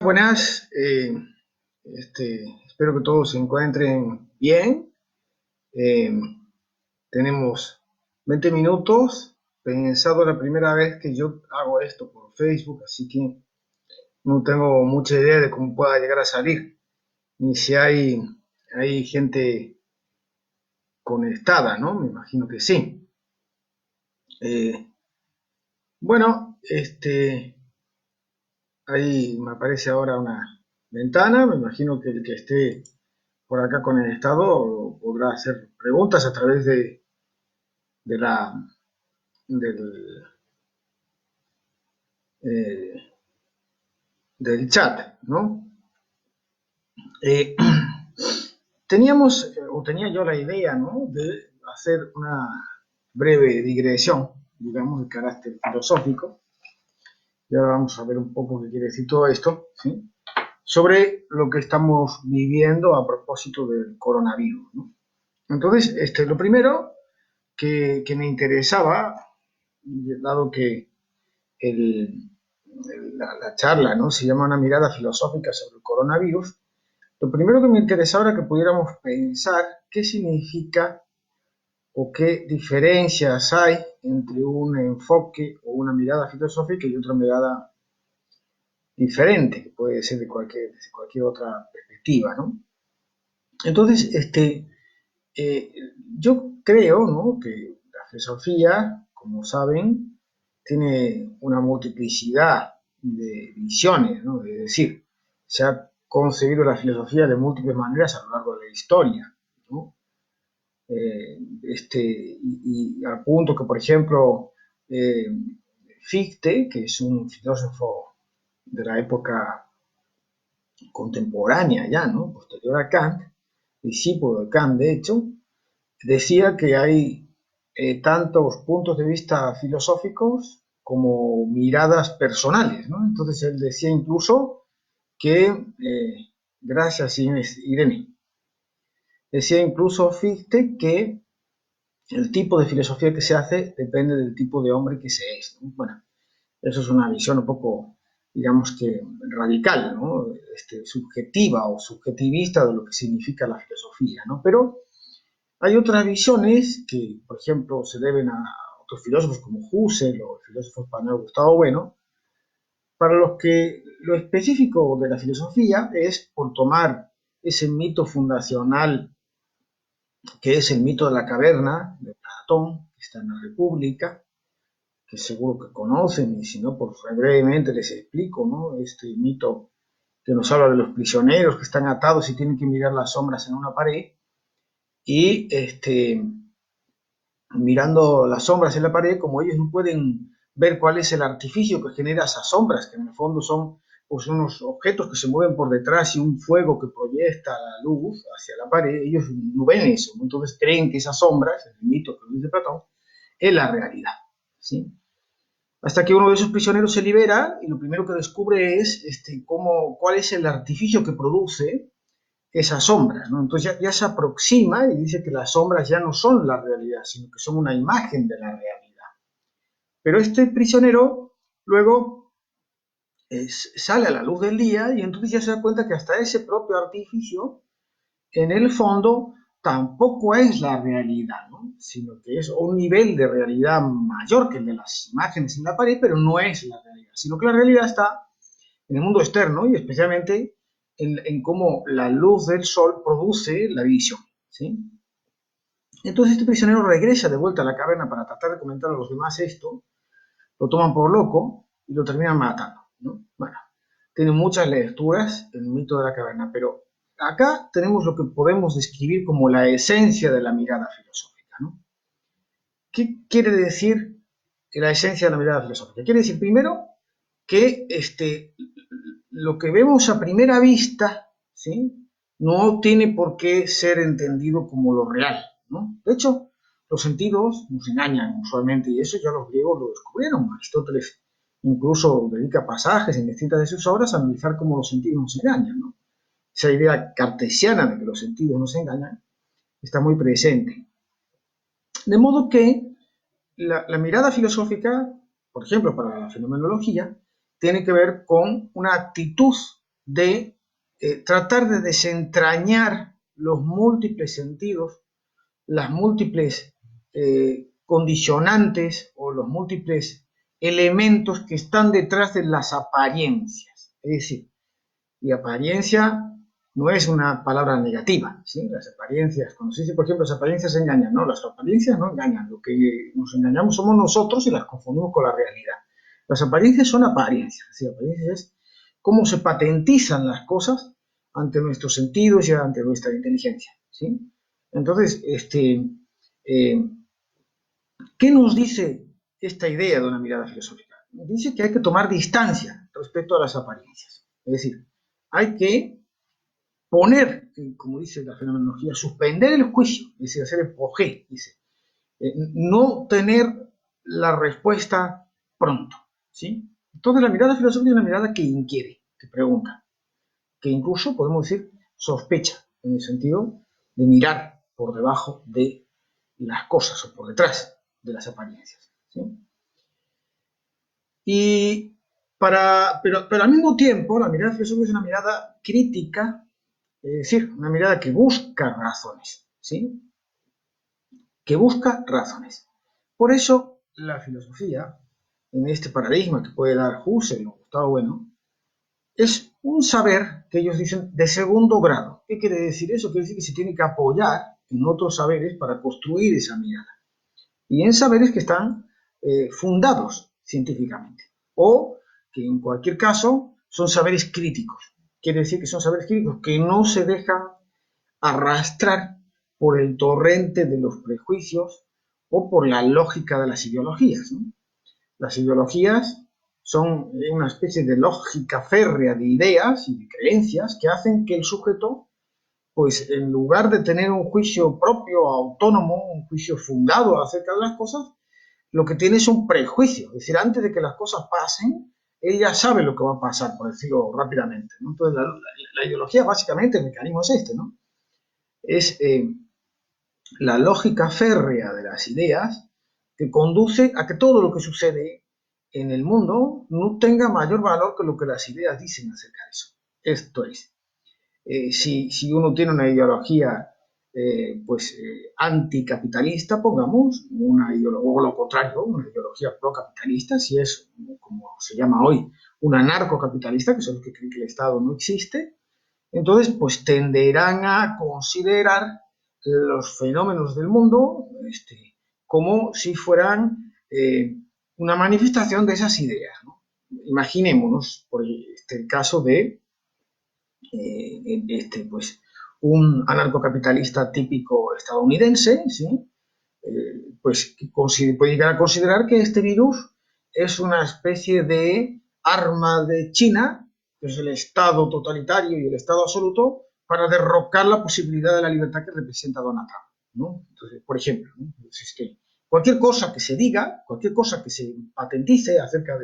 Buenas, espero que todos se encuentren bien. Eh, Tenemos 20 minutos. Pensado la primera vez que yo hago esto por Facebook, así que no tengo mucha idea de cómo pueda llegar a salir, ni si hay gente conectada, ¿no? Me imagino que sí. Eh, bueno, ahí me aparece ahora una ventana. Me imagino que el que esté por acá con el Estado podrá hacer preguntas a través de la, del, eh, del chat, ¿no? Eh, tenía yo la idea, ¿no? De hacer una breve digresión, digamos, de carácter filosófico, y ahora vamos a ver un poco qué quiere decir todo esto, ¿sí? Sobre lo que estamos viviendo a propósito del coronavirus, ¿no? Entonces, lo primero que me interesaba, dado que el, la charla, ¿no? Se llama Una mirada filosófica sobre el coronavirus. Lo primero que me interesaba era que pudiéramos pensar qué significa o qué diferencias hay entre un enfoque o una mirada filosófica y otra mirada diferente, que puede ser de cualquier otra perspectiva, ¿no? Entonces, eh, yo creo, ¿no?, que la filosofía, como saben, tiene una multiplicidad de visiones, ¿no? Es decir, se ha concebido la filosofía de múltiples maneras a lo largo de la historia, ¿no? Y al punto que, por ejemplo, eh, Fichte, que es un filósofo de la época contemporánea ya, ¿no?, posterior a Kant, discípulo de Kant, de hecho, decía que hay tantos puntos de vista filosóficos como miradas personales, ¿no? Entonces él decía incluso que, gracias Inés, Irene, decía incluso Fichte que el tipo de filosofía que se hace depende del tipo de hombre que se es, ¿no? Bueno, eso es una visión un poco, digamos que radical, ¿no? Subjetiva o subjetivista de lo que significa la filosofía, ¿no? Pero hay otras visiones que, por ejemplo, se deben a otros filósofos como Husserl o el filósofo español Gustavo Bueno, para los que lo específico de la filosofía es por tomar ese mito fundacional que es el mito de la caverna de Platón, que está en la República, que seguro que conocen, y si no, pues brevemente les explico, ¿no? Este mito que nos habla de los prisioneros que están atados y tienen que mirar las sombras en una pared, y mirando las sombras en la pared, como ellos no pueden ver cuál es el artificio que genera esas sombras, que en el fondo son pues, unos objetos que se mueven por detrás y un fuego que proyecta la luz hacia la pared, ellos no ven eso, entonces creen que esas sombras, el mito que dice Platón, es la realidad, ¿sí? Hasta que uno de esos prisioneros se libera y lo primero que descubre es cuál es el artificio que produce esas sombras, ¿no? Entonces ya se aproxima y dice que las sombras ya no son la realidad, sino que son una imagen de la realidad. Pero este prisionero luego sale a la luz del día y entonces ya se da cuenta que hasta ese propio artificio, en el fondo, tampoco es la realidad, ¿no? Sino que es un nivel de realidad mayor que el de las imágenes en la pared, pero no es la realidad, sino que la realidad está en el mundo externo y especialmente en cómo la luz del sol produce la visión, ¿sí? Entonces este prisionero regresa de vuelta a la caverna para tratar de comentar a los demás esto, lo toman por loco y lo terminan matando, ¿no? Bueno, tiene muchas lecturas el mito de la caverna, pero acá tenemos lo que podemos describir como la esencia de la mirada filosófica, ¿no? ¿Qué quiere decir la esencia de la mirada filosófica? Quiere decir primero que lo que vemos a primera vista, ¿sí?, no tiene por qué ser entendido como lo real, ¿no? De hecho, los sentidos nos engañan usualmente, y eso ya los griegos lo descubrieron. Aristóteles incluso dedica pasajes en distintas de sus obras a analizar cómo los sentidos nos engañan, ¿no? Esa idea cartesiana de que los sentidos nos engañan está muy presente. De modo que la mirada filosófica, por ejemplo, para la fenomenología, tiene que ver con una actitud de tratar de desentrañar los múltiples sentidos, las múltiples condicionantes o los múltiples elementos que están detrás de las apariencias. Es decir, y apariencia no es una palabra negativa, ¿sí? Las apariencias, cuando se dice, por ejemplo, las apariencias engañan, no, las apariencias no engañan, lo que nos engañamos somos nosotros y las confundimos con la realidad. Las apariencias son apariencias, ¿sí? Apariencias es cómo se patentizan las cosas ante nuestros sentidos y ante nuestra inteligencia, ¿sí? Entonces, ¿qué nos dice esta idea de una mirada filosófica? Dice que hay que tomar distancia respecto a las apariencias, es decir, hay que poner, como dice la fenomenología, suspender el juicio, es decir, hacer el projet, dice, no tener la respuesta pronto, ¿sí? Entonces la mirada filosófica es una mirada que inquiere, que pregunta, que incluso podemos decir sospecha, en el sentido de mirar por debajo de las cosas o por detrás de las apariencias, ¿sí? Pero al mismo tiempo, la mirada filosófica es una mirada crítica, es decir, una mirada que busca razones, ¿sí? Que busca razones. Por eso, la filosofía, en este paradigma que puede dar Husserl o Gustavo Bueno, es un saber que ellos dicen de segundo grado. ¿Qué quiere decir eso? Quiere decir que se tiene que apoyar en otros saberes para construir esa mirada. Y en saberes que están fundados científicamente. O que en cualquier caso son saberes críticos. Quiere decir que son saberes críticos que no se dejan arrastrar por el torrente de los prejuicios o por la lógica de las ideologías, ¿no? Las ideologías son una especie de lógica férrea de ideas y de creencias que hacen que el sujeto, pues en lugar de tener un juicio propio, autónomo, un juicio fundado acerca de las cosas, lo que tiene es un prejuicio. Es decir, antes de que las cosas pasen, él ya sabe lo que va a pasar, por decirlo rápidamente, ¿no? Entonces, la ideología, básicamente, el mecanismo es este, ¿no? Es la lógica férrea de las ideas que conduce a que todo lo que sucede en el mundo no tenga mayor valor que lo que las ideas dicen acerca de eso. Esto es, si uno tiene una ideología anticapitalista, pongamos, o lo contrario, una ideología procapitalista, si es, como se llama hoy, un anarcocapitalista, que son los que creen que el Estado no existe, entonces pues tenderán a considerar los fenómenos del mundo como si fueran una manifestación de esas ideas, ¿no? Imaginémonos por el caso de pues, un anarcocapitalista típico estadounidense, ¿sí? Pues puede llegar a considerar que este virus es una especie de arma de China, que es el Estado totalitario y el Estado absoluto, para derrocar la posibilidad de la libertad que representa Donald Trump, ¿no? Entonces, por ejemplo, ¿no? Entonces, cualquier cosa que se diga, cualquier cosa que se patentice acerca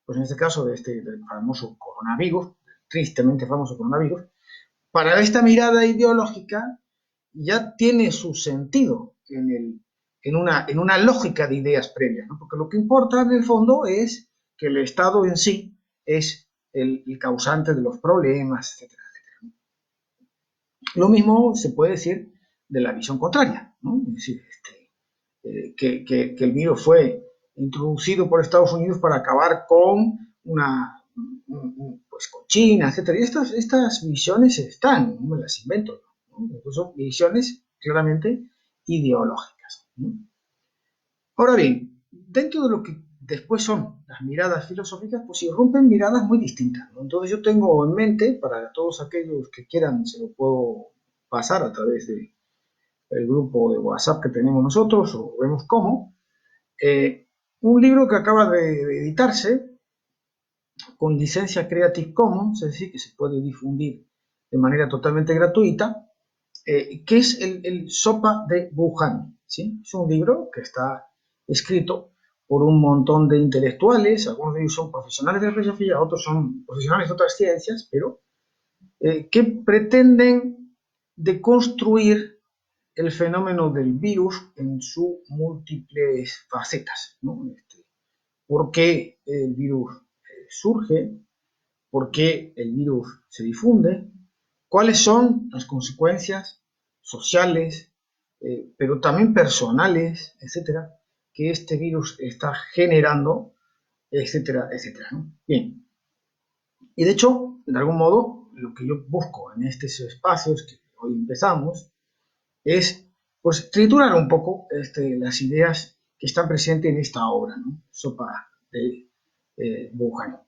pues en este caso, del famoso coronavirus, tristemente famoso coronavirus, para esta mirada ideológica ya tiene su sentido en una lógica de ideas previas, ¿no? Porque lo que importa en el fondo es que el Estado en sí es el causante de los problemas, etcétera, etcétera. Lo mismo se puede decir de la visión contraria, ¿no? Es decir, que el virus fue introducido por Estados Unidos para acabar con pues con China, etcétera. Y estas visiones están, no me las invento, ¿no? Son visiones claramente ideológicas, ¿no? Ahora bien, dentro de lo que después son las miradas filosóficas, pues irrumpen miradas muy distintas, ¿no? Entonces yo tengo en mente, para todos aquellos que quieran, se lo puedo pasar a través del grupo de WhatsApp que tenemos nosotros, o vemos cómo, un libro que acaba de editarse con licencia Creative Commons, es decir, que se puede difundir de manera totalmente gratuita, que es el Sopa de Wuhan, ¿sí? Es un libro que está escrito por un montón de intelectuales, algunos de ellos son profesionales de la filosofía, otros son profesionales de otras ciencias, pero que pretenden deconstruir el fenómeno del virus en sus múltiples facetas, ¿no? ¿Por qué el virus surge? por qué el virus se difunde, cuáles son las consecuencias sociales, pero también personales, etcétera, que este virus está generando, etcétera, etcétera, ¿no? Bien, y de hecho, de algún modo, lo que yo busco en estos espacios que hoy empezamos es, pues, triturar un poco las ideas que están presentes en esta obra, ¿no? Sopa de Wuhan.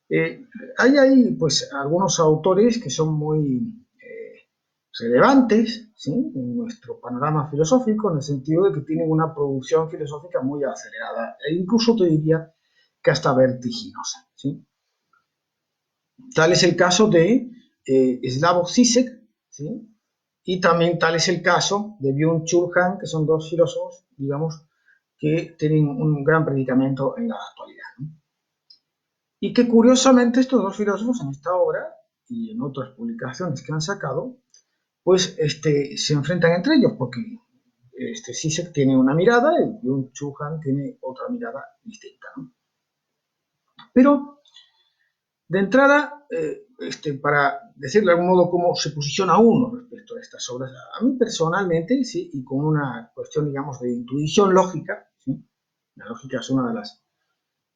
Eh, hay ahí, pues, algunos autores que son muy relevantes, ¿sí?, en nuestro panorama filosófico, en el sentido de que tienen una producción filosófica muy acelerada, e incluso te diría que hasta vertiginosa, ¿sí? Tal es el caso de Slavoj Žižek, ¿sí? Y también tal es el caso de Byung-Chul Han, que son dos filósofos, digamos, que tienen un gran predicamento en la actualidad, ¿no? Y que curiosamente estos dos filósofos en esta obra y en otras publicaciones que han sacado, pues se enfrentan entre ellos, porque Žižek tiene una mirada y Byung-Chul Han tiene otra mirada distinta, ¿no? Pero de entrada, para decirle de algún modo cómo se posiciona uno respecto a estas obras, a mí personalmente, sí, y con una cuestión, digamos, de intuición lógica, ¿sí? La lógica es una de las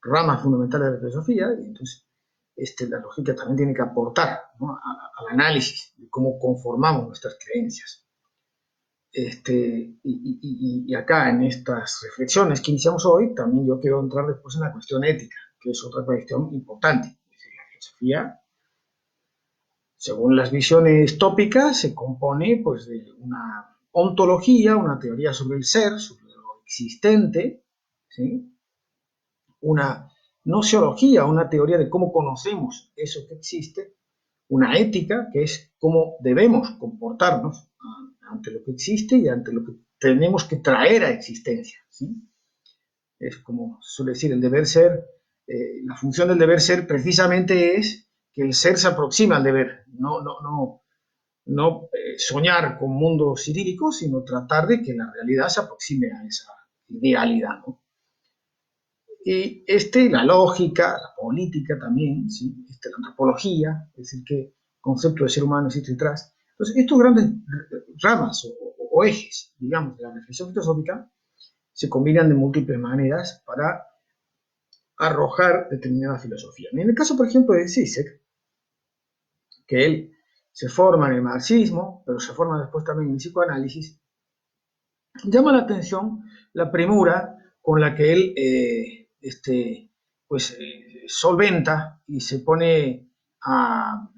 ramas fundamentales de la filosofía, y entonces la lógica también tiene que aportar, ¿no?, al análisis de cómo conformamos nuestras creencias. Y acá en estas reflexiones que iniciamos hoy, también yo quiero entrar después en la cuestión ética, que es otra cuestión importante. Es decir, la filosofía, según las visiones tópicas, se compone, pues, de una ontología, una teoría sobre el ser, sobre lo existente, ¿sí?, una nociología, una teoría de cómo conocemos eso que existe, una ética, que es cómo debemos comportarnos ante lo que existe y ante lo que tenemos que traer a existencia, ¿sí? Es como suele decir el deber ser, la función del deber ser precisamente es que el ser se aproxima al deber, no soñar con mundos idílicos, sino tratar de que la realidad se aproxime a esa idealidad, ¿no? Y la lógica, la política también, ¿sí?, la antropología, es decir, qué concepto de ser humano existe detrás. Entonces, estos grandes ramas o ejes, digamos, de la reflexión filosófica se combinan de múltiples maneras para arrojar determinada filosofía. En el caso, por ejemplo, de Žižek, que él se forma en el marxismo, pero se forma después también en el psicoanálisis, llama la atención la premura con la que él solventa y se pone a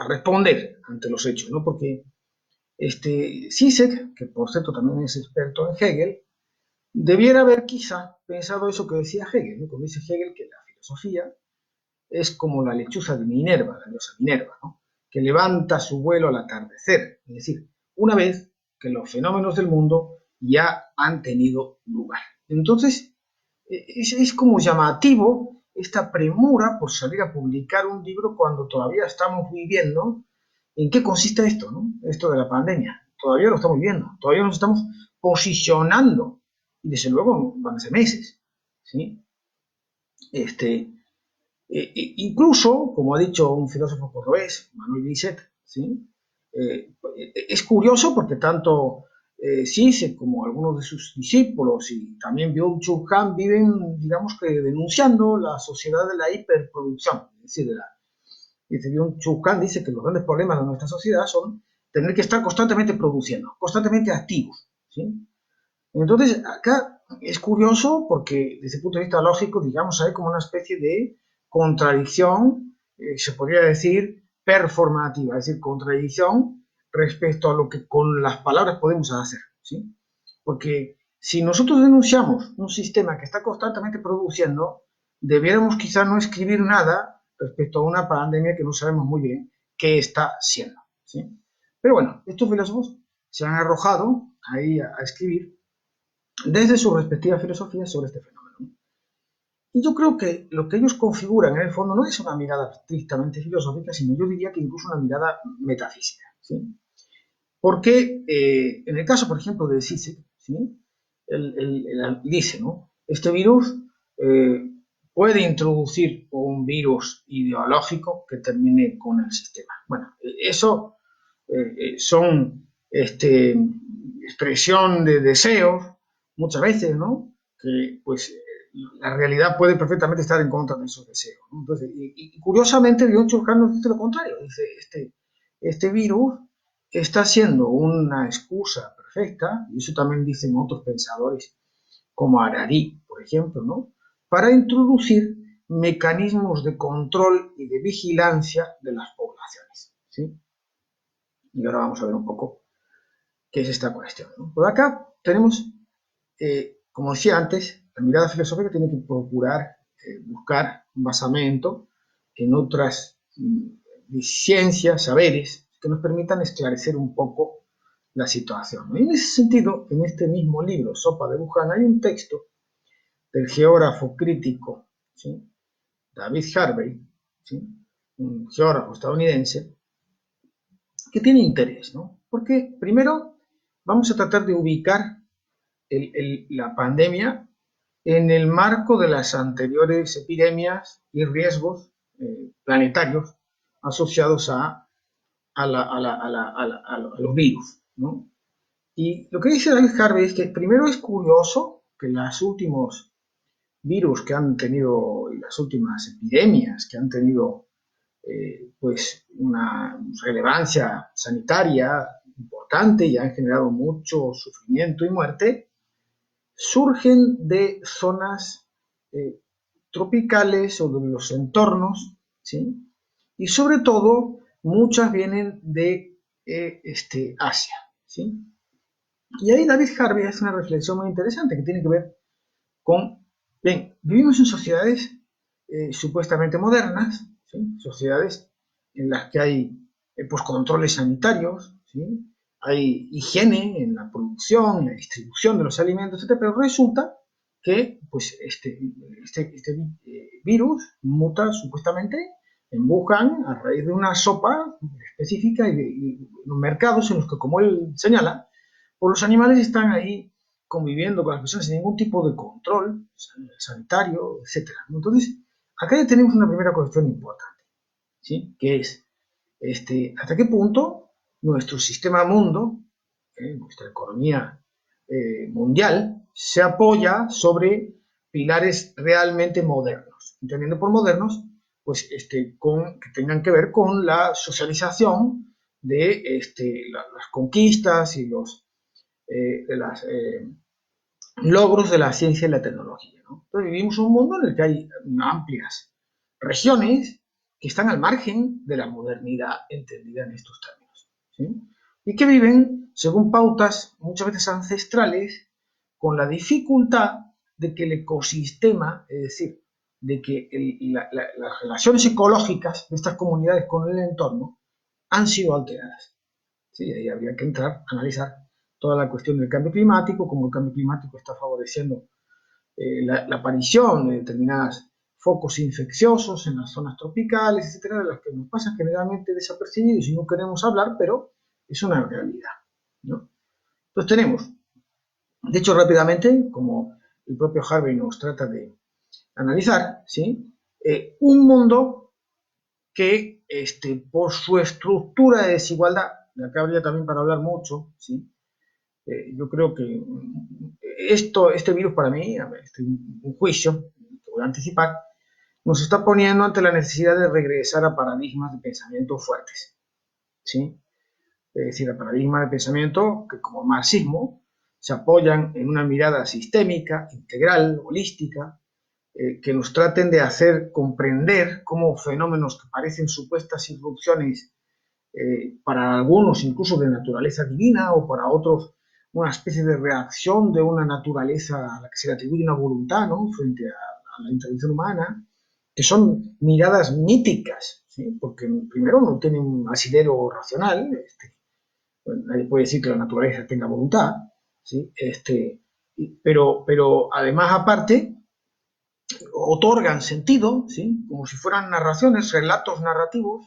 responder ante los hechos, ¿no? Porque Žižek, que por cierto también es experto en Hegel, debiera haber quizá pensado eso que decía Hegel, ¿no? Cuando dice Hegel que la filosofía es como la lechuza de Minerva, la diosa Minerva, ¿no?, que levanta su vuelo al atardecer, es decir, una vez que los fenómenos del mundo ya han tenido lugar. Entonces, es como llamativo esta premura por salir a publicar un libro cuando todavía estamos viviendo en qué consiste esto, ¿no?, esto de la pandemia. Todavía lo estamos viviendo, todavía nos estamos posicionando, y desde luego van a ser meses, ¿sí? Incluso, como ha dicho un filósofo cordobés, Manuel Bisset, ¿sí?, es curioso porque tanto Žižek como algunos de sus discípulos y también Byung-Chul Han viven, digamos, que denunciando la sociedad de la hiperproducción. Es decir, Byung-Chul Han dice que los grandes problemas de nuestra sociedad son tener que estar constantemente produciendo, constantemente activos, ¿sí? Entonces, acá es curioso porque desde el punto de vista lógico, digamos, hay como una especie de contradicción, se podría decir, performativa, es decir, contradicción respecto a lo que con las palabras podemos hacer, ¿sí? Porque si nosotros denunciamos un sistema que está constantemente produciendo, debiéramos quizá no escribir nada respecto a una pandemia que no sabemos muy bien qué está siendo, ¿sí? Pero bueno, estos filósofos se han arrojado ahí a escribir desde sus respectivas filosofías sobre este fenómeno. Y yo creo que lo que ellos configuran en el fondo no es una mirada estrictamente filosófica, sino yo diría que incluso una mirada metafísica, ¿sí? Porque en el caso, por ejemplo, de Žižek, ¿sí?, él dice, ¿no?, este virus puede introducir un virus ideológico que termine con el sistema. Bueno, eso son expresión de deseos, muchas veces, ¿no? Que pues la realidad puede perfectamente estar en contra de esos deseos, ¿no? Entonces, y curiosamente, Byung-Chul Han nos dice lo contrario, dice, este virus está siendo una excusa perfecta, y eso también dicen otros pensadores, como Harari, por ejemplo, ¿no? Para introducir mecanismos de control y de vigilancia de las poblaciones, ¿sí? Y ahora vamos a ver un poco qué es esta cuestión, ¿no? Por acá tenemos, como decía antes, la mirada filosófica tiene que procurar buscar un basamento en otras ciencias, saberes, que nos permitan esclarecer un poco la situación, ¿no? Y en ese sentido, en este mismo libro, Sopa de Wuhan, hay un texto del geógrafo crítico, ¿sí? David Harvey, ¿sí? Un geógrafo estadounidense, que tiene interés, ¿no? Porque primero vamos a tratar de ubicar la pandemia en el marco de las anteriores epidemias y riesgos planetarios asociados a los virus, ¿no? Y lo que dice David Harvey es que primero es curioso que los últimos virus que han tenido, las últimas epidemias que han tenido pues una relevancia sanitaria importante y han generado mucho sufrimiento y muerte, surgen de zonas tropicales o de los entornos, ¿sí? Y sobre todo muchas vienen de Asia, ¿sí? Y ahí David Harvey hace una reflexión muy interesante que tiene que ver con, bien, vivimos en sociedades supuestamente modernas, ¿sí? Sociedades en las que hay pues, controles sanitarios, ¿sí? Hay higiene en la producción, en la distribución de los alimentos, etc. Pero resulta que pues, virus muta supuestamente en Wuhan a raíz de una sopa específica y los mercados en los que, como él señala, pues los animales están ahí conviviendo con las personas sin ningún tipo de control sanitario, etc. Entonces, acá ya tenemos una primera cuestión importante, ¿sí? Que es hasta qué punto nuestro sistema mundo, nuestra economía mundial, se apoya sobre pilares realmente modernos, entendiendo por modernos, pues que tengan que ver con la socialización de las conquistas y de las logros de la ciencia y la tecnología, ¿no? Entonces vivimos un mundo en el que hay amplias regiones que están al margen de la modernidad entendida en estos términos, ¿sí? Y que viven según pautas muchas veces ancestrales con la dificultad de que el ecosistema, es decir, de que las relaciones ecológicas de estas comunidades con el entorno han sido alteradas. ¿Sí? Ahí habría que entrar a analizar toda la cuestión del cambio climático, cómo el cambio climático está favoreciendo la aparición de determinados focos infecciosos en las zonas tropicales, etcétera, de las que nos pasa generalmente desapercibidos y no queremos hablar, pero es una realidad, ¿no? Entonces tenemos, de hecho rápidamente, como el propio Harvey nos trata de analizar, ¿sí? Un mundo que por su estructura de desigualdad, de acá habría también para hablar mucho, ¿sí? Yo creo que este virus para mí, un juicio que voy a anticipar, nos está poniendo ante la necesidad de regresar a paradigmas de pensamiento fuertes, ¿sí? Es decir, a paradigmas de pensamiento que como marxismo se apoyan en una mirada sistémica, integral, holística, que nos traten de hacer comprender cómo fenómenos que parecen supuestas irrupciones para algunos incluso de naturaleza divina o para otros una especie de reacción de una naturaleza a la que se le atribuye una voluntad, ¿no? Frente a la intervención humana, que son miradas míticas, ¿sí? Porque primero no tienen un asidero racional, bueno, nadie puede decir que la naturaleza tenga voluntad, ¿sí? Pero además aparte otorgan sentido, ¿sí? Como si fueran narraciones, relatos narrativos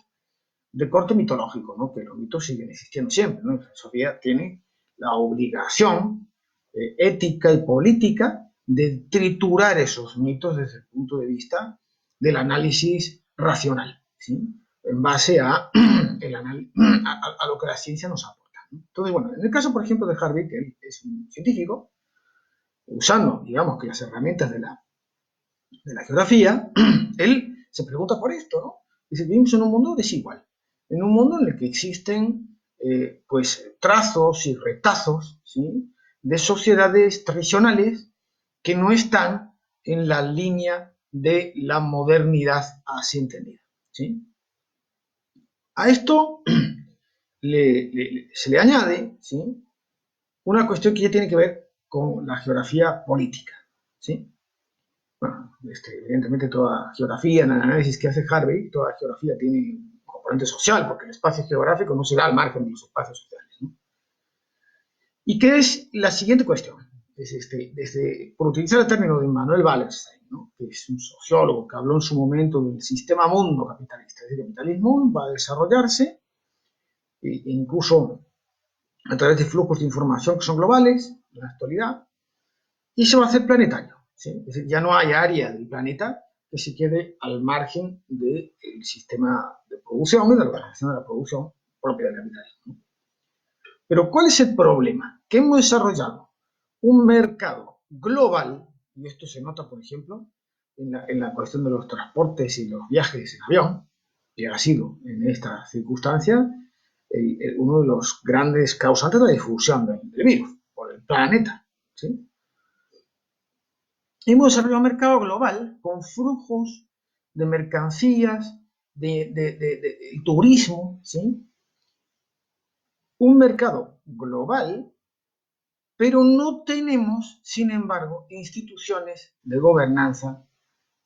de corte mitológico, ¿no? Que los mitos siguen existiendo siempre, ¿no? La sociedad tiene la obligación ética y política de triturar esos mitos desde el punto de vista del análisis racional, ¿sí? En base a, a lo que la ciencia nos aporta, ¿no? Entonces, bueno, en el caso, por ejemplo, de Harvey, que él es un científico, usando, digamos, que las herramientas de la geografía, él se pregunta por esto, ¿no? Dice, vivimos en un mundo desigual, en un mundo en el que existen, pues, trazos y retazos, ¿sí?, de sociedades tradicionales que no están en la línea de la modernidad así entendida, ¿sí? A esto se le añade, ¿sí?, una cuestión que ya tiene que ver con la geografía política, ¿sí? Bueno, evidentemente toda geografía, en el análisis que hace Harvey, toda geografía tiene un componente social, porque el espacio geográfico no se da al margen de los espacios sociales, ¿no? ¿Y qué es la siguiente cuestión? Por utilizar el término de Manuel Wallerstein, ¿no?, que es un sociólogo que habló en su momento del sistema mundo capitalista, es decir, el capitalismo va a desarrollarse, incluso a través de flujos de información que son globales, en la actualidad, y se va a hacer planetario, ¿sí? Es decir, ya no hay área del planeta que se quede al margen del sistema de producción y de la organización de la producción propia del capitalismo. Pero ¿cuál es el problema? Que hemos desarrollado un mercado global, y esto se nota, por ejemplo, en la cuestión de los transportes y los viajes en avión, que ha sido en esta circunstancia uno de los grandes causantes de la difusión del virus por el planeta, ¿sí? Hemos desarrollado un mercado global con flujos de mercancías, de turismo, ¿sí? Un mercado global, pero no tenemos, sin embargo, instituciones de gobernanza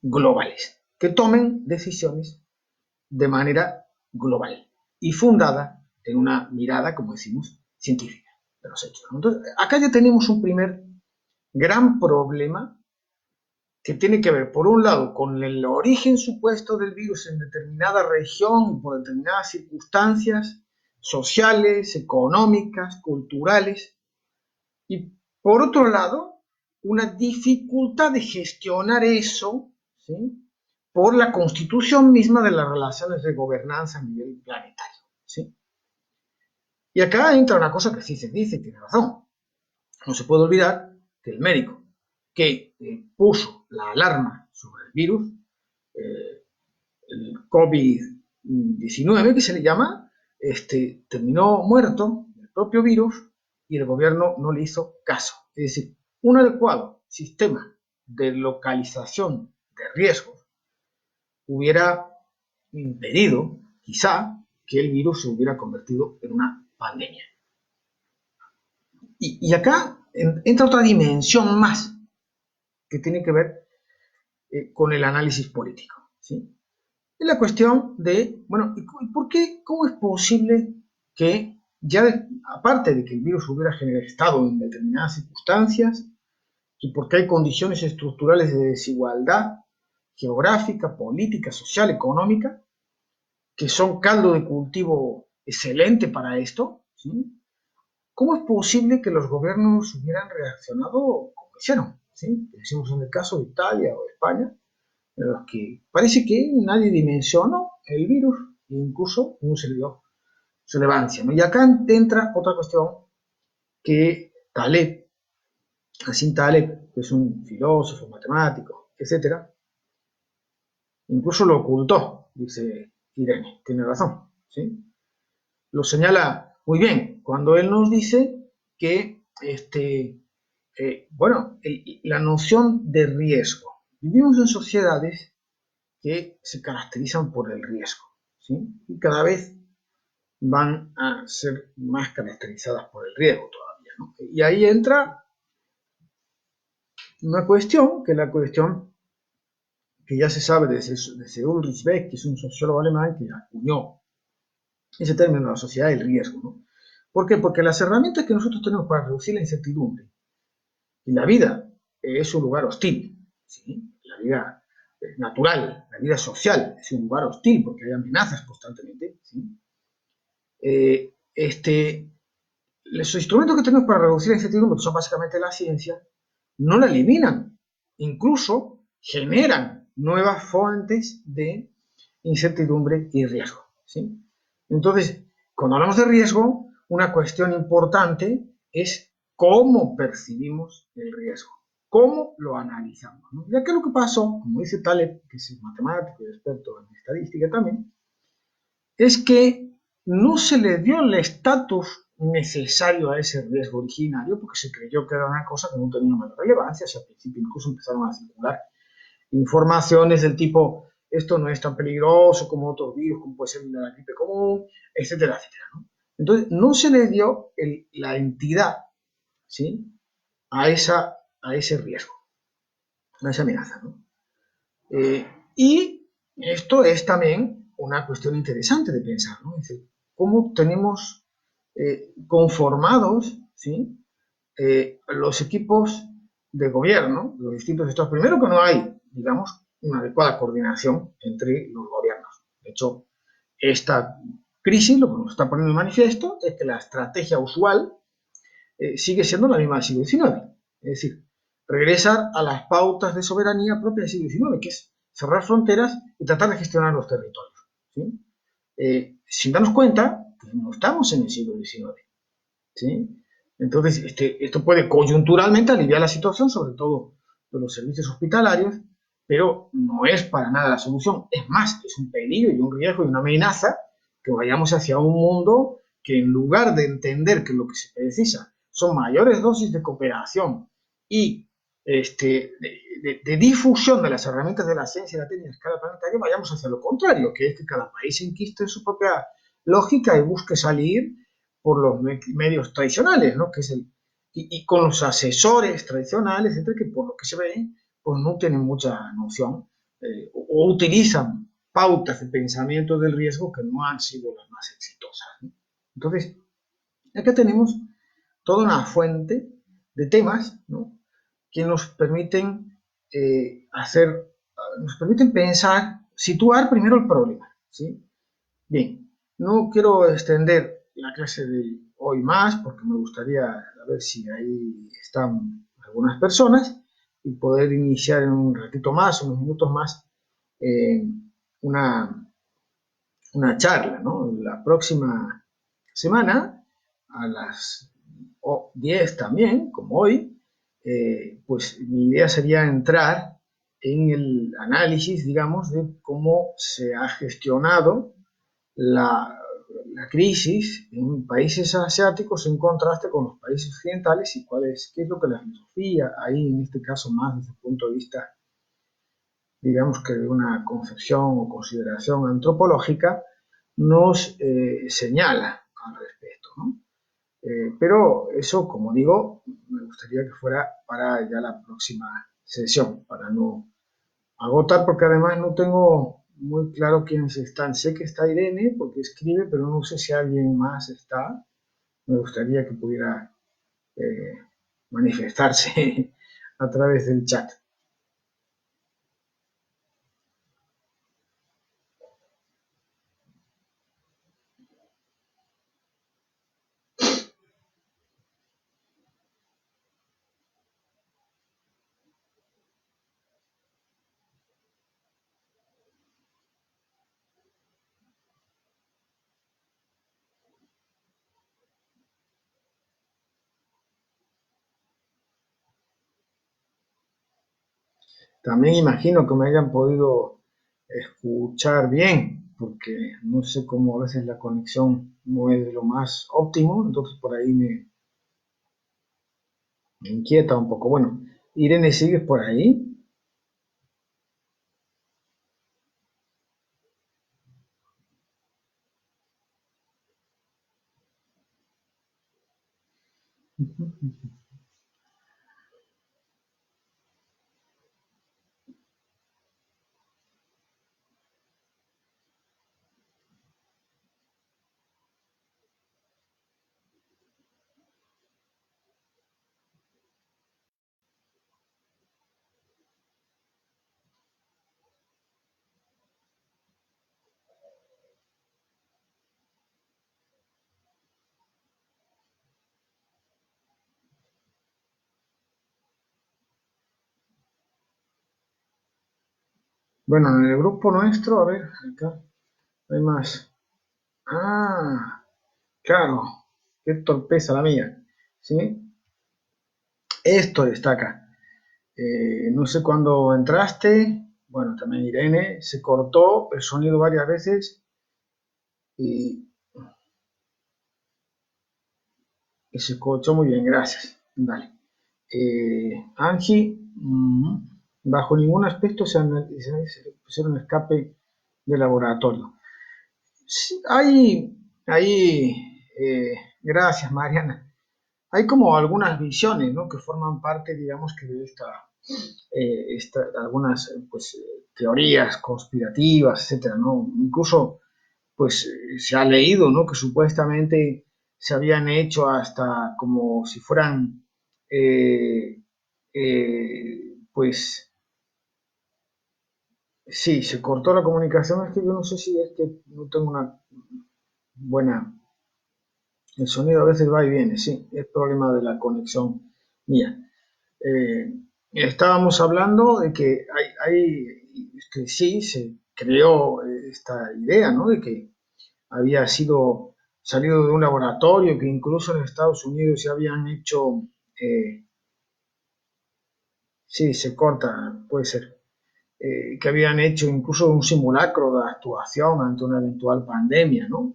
globales que tomen decisiones de manera global y fundada en una mirada, como decimos, científica de los hechos. Entonces, acá ya tenemos un primer gran problema que tiene que ver, por un lado, con el origen supuesto del virus en determinada región y por determinadas circunstancias sociales, económicas, culturales, y por otro lado, una dificultad de gestionar eso, ¿sí?, por la constitución misma de las relaciones de gobernanza a nivel planetario, ¿sí? Y acá entra una cosa que sí se dice, tiene razón. No se puede olvidar que el médico que puso la alarma sobre el virus, el COVID-19, que se le llama, terminó muerto el propio virus y el gobierno no le hizo caso. Es decir, un adecuado sistema de localización de riesgos hubiera impedido, quizá, que el virus se hubiera convertido en una pandemia. Y acá entra otra dimensión más que tiene que ver con el análisis político, ¿sí? Es la cuestión de, bueno, ¿por qué, cómo es posible que ya, aparte de que el virus hubiera estado en determinadas circunstancias, y porque hay condiciones estructurales de desigualdad geográfica, política, social, económica, que son caldo de cultivo excelente para esto, ¿sí? ¿Cómo es posible que los gobiernos hubieran reaccionado como hicieron? ¿Sí? Decimos en el caso de Italia o de España, en los que parece que nadie dimensionó el virus e incluso no se le dio relevancia, ¿no? Y acá entra otra cuestión que Taleb, Nassim Taleb, que es un filósofo, matemático, etcétera, incluso lo ocultó, dice Irene, tiene razón, ¿sí? Lo señala muy bien cuando él nos dice que bueno, la noción de riesgo. Vivimos en sociedades que se caracterizan por el riesgo, ¿sí? Y cada vez van a ser más caracterizadas por el riesgo todavía, ¿no? Y ahí entra una cuestión, que es la cuestión que ya se sabe desde Ulrich Beck, que es un sociólogo alemán que acuñó ese término de la sociedad del riesgo, ¿no? ¿Por qué? Porque las herramientas que nosotros tenemos para reducir la incertidumbre, y la vida es un lugar hostil, ¿sí? La vida natural, la vida social es un lugar hostil porque hay amenazas constantemente, ¿sí? Los instrumentos que tenemos para reducir la incertidumbre, que son básicamente la ciencia, no la eliminan, incluso generan nuevas fuentes de incertidumbre y riesgo, ¿sí? Entonces, cuando hablamos de riesgo, una cuestión importante es cómo percibimos el riesgo, cómo lo analizamos, ¿no? Ya que lo que pasó, como dice Taleb, que es matemático y experto en estadística también, es que no se le dio el estatus necesario a ese riesgo originario porque se creyó que era una cosa que no tenía mayor relevancia. O sea, al principio incluso empezaron a circular informaciones del tipo esto no es tan peligroso como otros virus, como puede ser la gripe común, etcétera, etcétera, ¿no? Entonces, no se le dio la entidad, ¿sí?, a ese riesgo, a esa amenaza, ¿no? Eh, y esto es también una cuestión interesante de pensar, ¿no? Es decir, cómo tenemos conformados, ¿sí?, los equipos de gobierno, los distintos estados. Primero que no hay, digamos, una adecuada coordinación entre los gobiernos. De hecho, esta crisis lo que nos está poniendo de manifiesto es que la estrategia usual sigue siendo la misma del siglo XIX. Es decir, regresar a las pautas de soberanía propia del siglo XIX, que es cerrar fronteras y tratar de gestionar los territorios, ¿sí? Sin darnos cuenta que no estamos en el siglo XIX, ¿sí? Entonces, esto puede coyunturalmente aliviar la situación, sobre todo de los servicios hospitalarios, pero no es para nada la solución. Es más, es un peligro y un riesgo y una amenaza que vayamos hacia un mundo que, en lugar de entender que lo que se precisa son mayores dosis de cooperación y de difusión de las herramientas de la ciencia y la técnica a escala planetaria, vayamos hacia lo contrario, que es que cada país enquiste en su propia lógica y busque salir por los medios tradicionales, ¿no? Que es y con los asesores tradicionales, etcétera, que por lo que se ve, pues no tienen mucha noción o utilizan pautas de pensamiento del riesgo que no han sido las más exitosas, ¿no? Entonces, acá tenemos toda una fuente de temas, ¿no?, que nos permiten nos permiten pensar, situar primero el problema, ¿sí? Bien, no quiero extender la clase de hoy más porque me gustaría ver si ahí están algunas personas y poder iniciar en un ratito más, unos minutos más, eh, una, una charla, ¿no? La próxima semana, a las 10 también, como hoy, pues mi idea sería entrar en el análisis, digamos, de cómo se ha gestionado la, la crisis en países asiáticos en contraste con los países occidentales y qué es lo que la filosofía, ahí en este caso más desde el punto de vista, digamos que de una concepción o consideración antropológica, nos señala al respecto, ¿no? Pero eso, como digo, me gustaría que fuera para ya la próxima sesión, para no agotar, porque además no tengo muy claro quiénes están. Sé que está Irene porque escribe, pero no sé si alguien más está. Me gustaría que pudiera eh, manifestarse a través del chat. También imagino que me hayan podido escuchar bien, porque no sé cómo a veces la conexión no es de lo más óptimo, entonces por ahí me inquieta un poco. Bueno, Irene, ¿sigues por ahí? Bueno, en el grupo nuestro, a ver, acá hay más. Ah, claro, qué torpeza la mía. ¿Sí? Esto destaca. No sé cuándo entraste, bueno, también Irene, se cortó el sonido varias veces y, y se escuchó muy bien, gracias. Vale. Angie, bajo ningún aspecto se pusieron escape de laboratorio. Sí, gracias Mariana. Hay como algunas visiones, ¿no? Que forman parte, digamos, que de algunas, pues, teorías conspirativas, etcétera, ¿no? Incluso, pues, se ha leído, ¿no? Que supuestamente se habían hecho hasta como si fueran, pues, sí, se cortó la comunicación, es que yo no sé si es que no tengo una buena. El sonido a veces va y viene, sí, es problema de la conexión mía. Eh, Estábamos hablando de que sí, se creó esta idea, ¿no? De que había sido salido de un laboratorio, que incluso en Estados Unidos se habían hecho, sí, se corta, puede ser, que habían hecho incluso un simulacro de actuación ante una eventual pandemia, ¿no?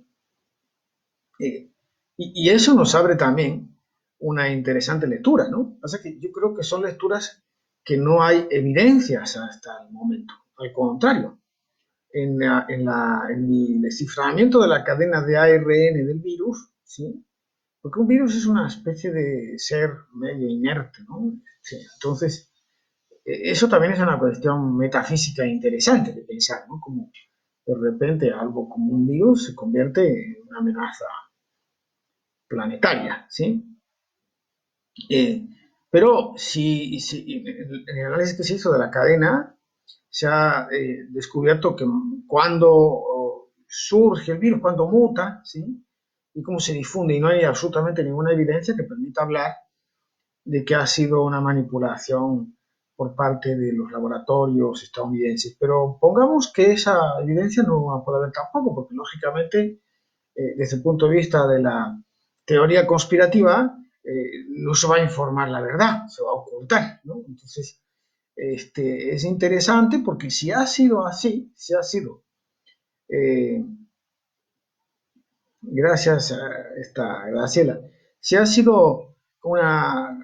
Eh, y eso nos abre también una interesante lectura, ¿no? Pasa que yo creo que son lecturas que no hay evidencias hasta el momento. Al contrario, en el desciframiento de la cadena de ARN del virus, ¿sí? Porque un virus es una especie de ser medio inerte, ¿no? Sí, entonces, eso también es una cuestión metafísica interesante de pensar, ¿no? Como de repente algo como un virus se convierte en una amenaza planetaria, ¿sí? Eh, pero si en el análisis que se hizo de la cadena, se ha descubierto que cuando surge el virus, cuando muta, ¿sí? Y cómo se difunde, y no hay absolutamente ninguna evidencia que permita hablar de que ha sido una manipulación por parte de los laboratorios estadounidenses. Pero pongamos que esa evidencia no puede haber tampoco, porque lógicamente desde el punto de vista de la teoría conspirativa, no se va a informar la verdad, se va a ocultar, ¿no? Entonces, es interesante porque si ha sido así, si ha sido, eh, gracias a esta Graciela, si ha sido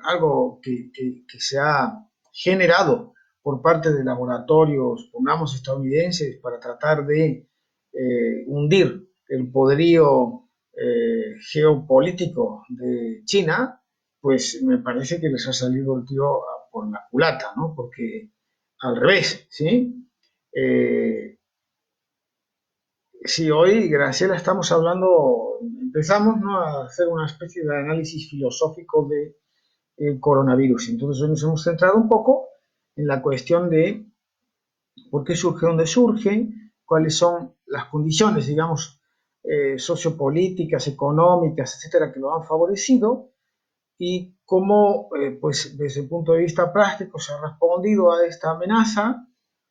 algo que se ha generado por parte de laboratorios, pongamos estadounidenses, para tratar de hundir el poderío geopolítico de China, pues me parece que les ha salido el tiro por la culata, ¿no? Porque al revés, ¿sí? Eh, Sí, hoy, Graciela, estamos hablando, empezamos, ¿no?, a hacer una especie de análisis filosófico del coronavirus. Entonces, hoy nos hemos centrado un poco en la cuestión de por qué surge donde surge, cuáles son las condiciones, digamos, sociopolíticas, económicas, etcétera, que lo han favorecido y cómo, pues, desde el punto de vista práctico se ha respondido a esta amenaza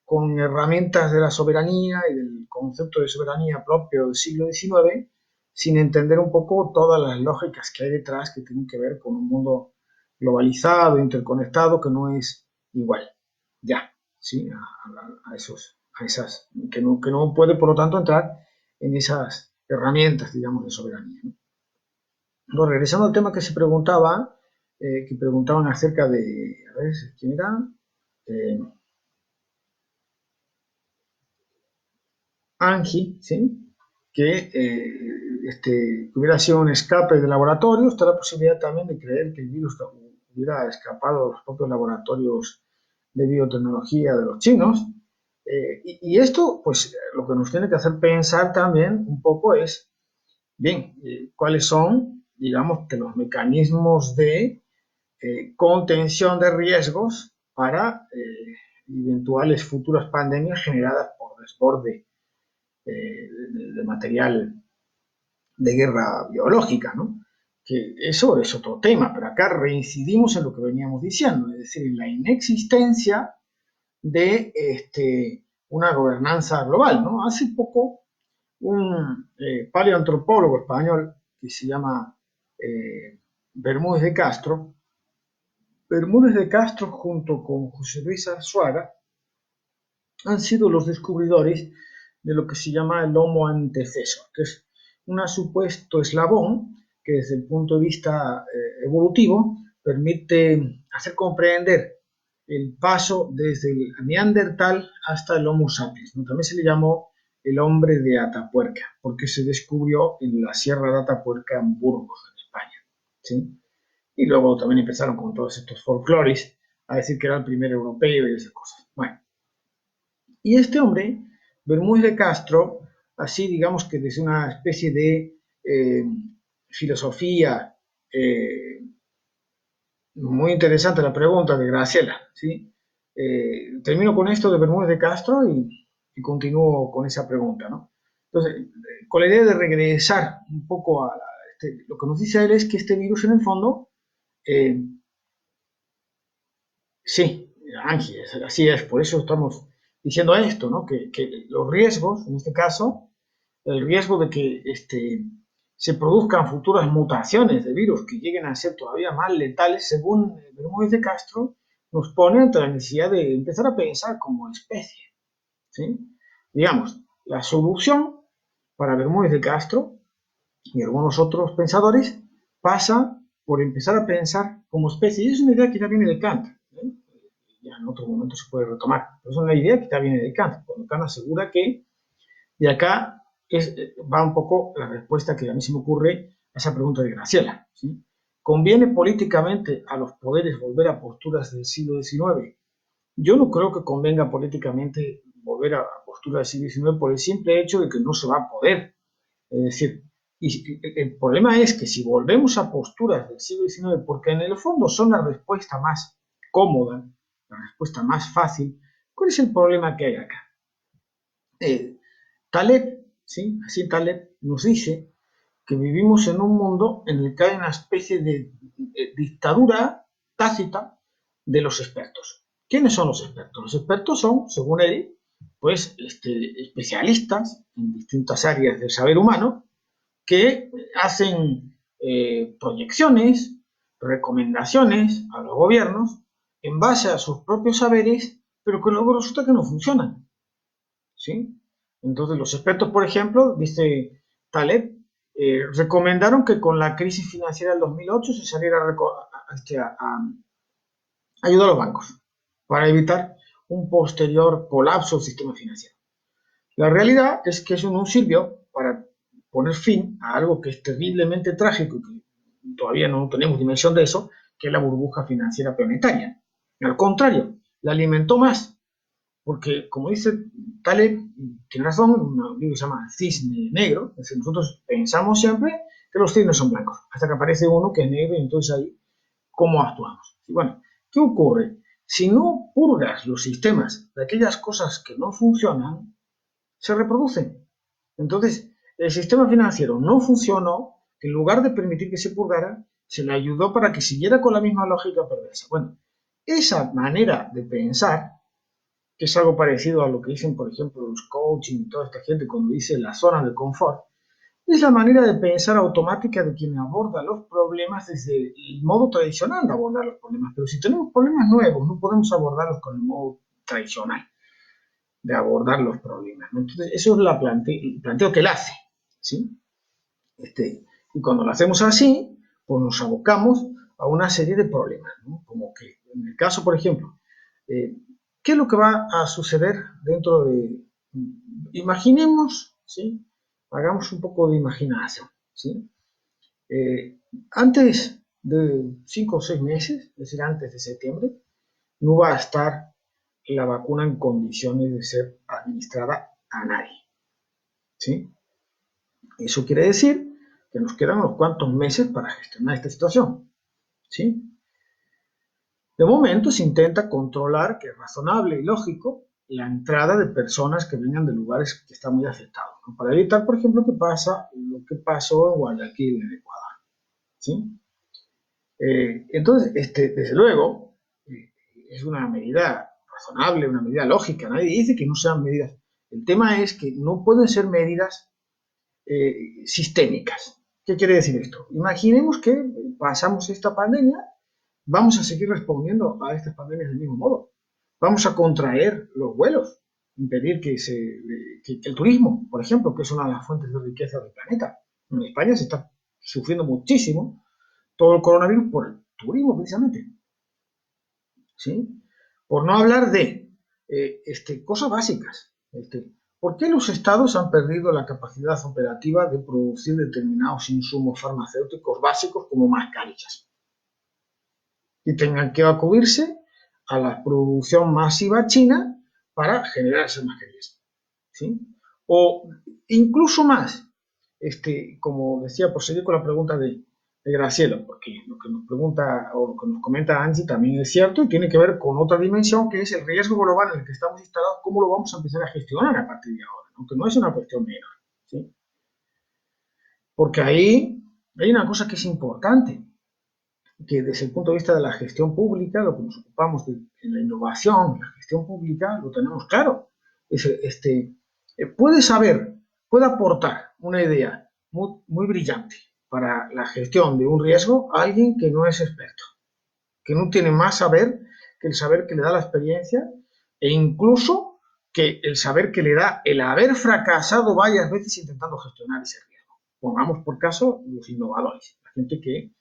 con herramientas de la soberanía y del concepto de soberanía propio del siglo XIX, sin entender un poco todas las lógicas que hay detrás que tienen que ver con un mundo globalizado, interconectado, que no es igual. Ya, ¿sí? A esas, que no puede, por lo tanto, entrar en esas herramientas, digamos, de soberanía, ¿no? Bueno, regresando al tema que se preguntaba, que preguntaban acerca de, a ver, ¿quién era? Eh, Angie, ¿sí? Que hubiera sido un escape de laboratorio. Está la posibilidad también de creer que el virus hubiera escapado de los propios laboratorios de biotecnología de los chinos. Y esto, pues, lo que nos tiene que hacer pensar también un poco es, bien, cuáles son, digamos, que los mecanismos de contención de riesgos para eventuales futuras pandemias generadas por desborde de material de guerra biológica, ¿no? Que eso es otro tema, pero acá reincidimos en lo que veníamos diciendo, es decir, en la inexistencia de una gobernanza global, ¿no? Hace poco un paleoantropólogo español que se llama Bermúdez de Castro, junto con José Luis Arzuaga han sido los descubridores de lo que se llama el Homo antecesor, que es un supuesto eslabón que desde el punto de vista evolutivo permite hacer comprender el paso desde el Neandertal hasta el Homo sapiens, ¿no? También se le llamó el hombre de Atapuerca, porque se descubrió en la Sierra de Atapuerca en Burgos, en España, ¿sí? Y luego también empezaron con todos estos folclores a decir que era el primer europeo y esas cosas. Bueno, y este hombre, Bermúdez de Castro, así digamos que desde una especie de filosofía, muy interesante la pregunta de Graciela, ¿sí? Termino con esto de Bermúdez de Castro y continúo con esa pregunta, ¿no? Entonces, con la idea de regresar un poco a lo que nos dice él es que este virus en el fondo, eh, sí, Ángel, así es, por eso estamos diciendo esto, ¿no? Que los riesgos, en este caso, el riesgo de que se produzcan futuras mutaciones de virus que lleguen a ser todavía más letales, según Bermúdez de Castro, nos pone ante la necesidad de empezar a pensar como especie, ¿sí? Digamos, la solución para Bermúdez de Castro y algunos otros pensadores pasa por empezar a pensar como especie. Y es una idea que ya viene de Kant, ¿eh? Ya en otro momento se puede retomar, pero es una idea que ya viene de Kant, cuando Kant asegura que, y acá va un poco la respuesta que a mí se me ocurre a esa pregunta de Graciela, ¿sí? ¿Conviene políticamente a los poderes volver a posturas del siglo XIX? Yo no creo que convenga políticamente volver a posturas del siglo XIX por el simple hecho de que no se va a poder. Es decir, y el problema es que si volvemos a posturas del siglo XIX, porque en el fondo son la respuesta más cómoda, la respuesta más fácil, ¿cuál es el problema que hay acá? Taleb, ¿sí? Así Taleb nos dice que vivimos en un mundo en el que hay una especie de dictadura tácita de los expertos. ¿Quiénes son los expertos? Los expertos son, según él, pues especialistas en distintas áreas del saber humano que hacen proyecciones, recomendaciones a los gobiernos en base a sus propios saberes, pero que luego resulta que no funcionan, ¿sí? Entonces los expertos, por ejemplo, dice Taleb, recomendaron que con la crisis financiera del 2008 se saliera a ayudar a los bancos para evitar un posterior colapso del sistema financiero. La realidad es que eso no sirvió para poner fin a algo que es terriblemente trágico y que todavía no tenemos dimensión de eso, que es la burbuja financiera planetaria. Al contrario, la alimentó más, porque como dice Taleb, tiene razón, un libro que se llama Cisne Negro, es decir, nosotros pensamos siempre que los cisnes son blancos, hasta que aparece uno que es negro y entonces ahí, ¿cómo actuamos? Y bueno, ¿qué ocurre? Si no purgas los sistemas de aquellas cosas que no funcionan, se reproducen. Entonces, el sistema financiero no funcionó, en lugar de permitir que se purgara, se le ayudó para que siguiera con la misma lógica perversa. Bueno, esa manera de pensar, que es algo parecido a lo que dicen, por ejemplo, los coaching y toda esta gente cuando dice la zona de confort, es la manera de pensar automática de quien aborda los problemas desde el modo tradicional de abordar los problemas. Pero si tenemos problemas nuevos, no podemos abordarlos con el modo tradicional de abordar los problemas, ¿no? Entonces, eso es el planteo que él hace, ¿sí? Y cuando lo hacemos así, pues nos abocamos a una serie de problemas, ¿no? Como que, en el caso, por ejemplo, ¿qué es lo que va a suceder dentro de... Imaginemos, ¿sí? Hagamos un poco de imaginación, ¿sí? Antes de 5 o 6 meses, es decir, antes de septiembre, no va a estar la vacuna en condiciones de ser administrada a nadie, ¿sí? Eso quiere decir que nos quedan unos cuantos meses para gestionar esta situación, ¿sí? De momento se intenta controlar, que es razonable y lógico, la entrada de personas que vengan de lugares que están muy afectados, ¿no? Para evitar, por ejemplo, lo que pasó en Guayaquil, en Ecuador, ¿sí? Entonces, desde luego, es una medida razonable, una medida lógica. Nadie dice que no sean medidas. El tema es que no pueden ser medidas sistémicas. ¿Qué quiere decir esto? Imaginemos que pasamos esta pandemia, vamos a seguir respondiendo a estas pandemias del mismo modo. Vamos a contraer los vuelos, impedir que el turismo, por ejemplo, que es una de las fuentes de riqueza del planeta. En España se está sufriendo muchísimo todo el coronavirus por el turismo, precisamente. ¿Sí? Por no hablar de cosas básicas. ¿Por qué los estados han perdido la capacidad operativa de producir determinados insumos farmacéuticos básicos como mascarillas? Y tengan que acudirse a la producción masiva china para generar esas mascarillas. ¿Sí? O incluso más, como decía, por seguir con la pregunta de Graciela, porque lo que nos pregunta o lo que nos comenta Angie también es cierto y tiene que ver con otra dimensión que es el riesgo global en el que estamos instalados, cómo lo vamos a empezar a gestionar a partir de ahora, aunque no es una cuestión menor, ¿sí? Porque ahí hay una cosa que es importante, que desde el punto de vista de la gestión pública, lo que nos ocupamos en la innovación, en la gestión pública, lo tenemos claro. Puede aportar una idea muy brillante para la gestión de un riesgo a alguien que no es experto, que no tiene más saber que el saber que le da la experiencia e incluso que el saber que le da el haber fracasado varias veces intentando gestionar ese riesgo. Pongamos por caso los innovadores, la gente que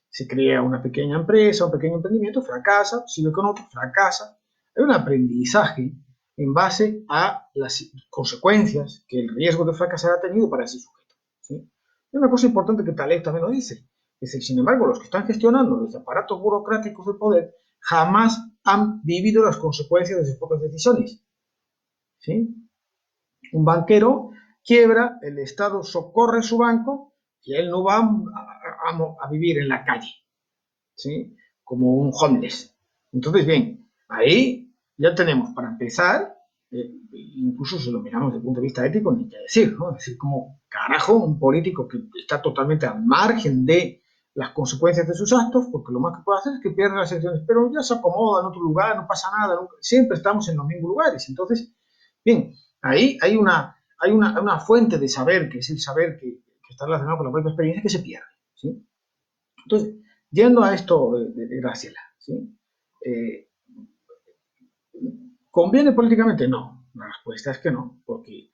se crea una pequeña empresa, un pequeño emprendimiento, fracasa, sigue con otro, fracasa. Hay un aprendizaje en base a las consecuencias que el riesgo de fracasar ha tenido para ese sujeto. ¿Sí? Hay una cosa importante que Taleb también lo dice, es que, sin embargo, los que están gestionando los aparatos burocráticos de poder jamás han vivido las consecuencias de sus propias decisiones. ¿Sí? Un banquero quiebra, el Estado socorre su banco y él no va a vivir en la calle, ¿sí? Como un homeless. Entonces, bien, ahí ya tenemos, para empezar, incluso si lo miramos desde el punto de vista ético, ni qué decir, ¿no? Es decir, como carajo, un político que está totalmente al margen de las consecuencias de sus actos, porque lo más que puede hacer es que pierda las elecciones, pero ya se acomoda en otro lugar, no pasa nada, nunca, siempre estamos en los mismos lugares. Entonces, bien, ahí hay una fuente de saber, que es el saber que está relacionado con la propia experiencia, que se pierde, ¿sí? Entonces, yendo a esto de Graciela, ¿sí? ¿Conviene políticamente? No. La respuesta es que no, porque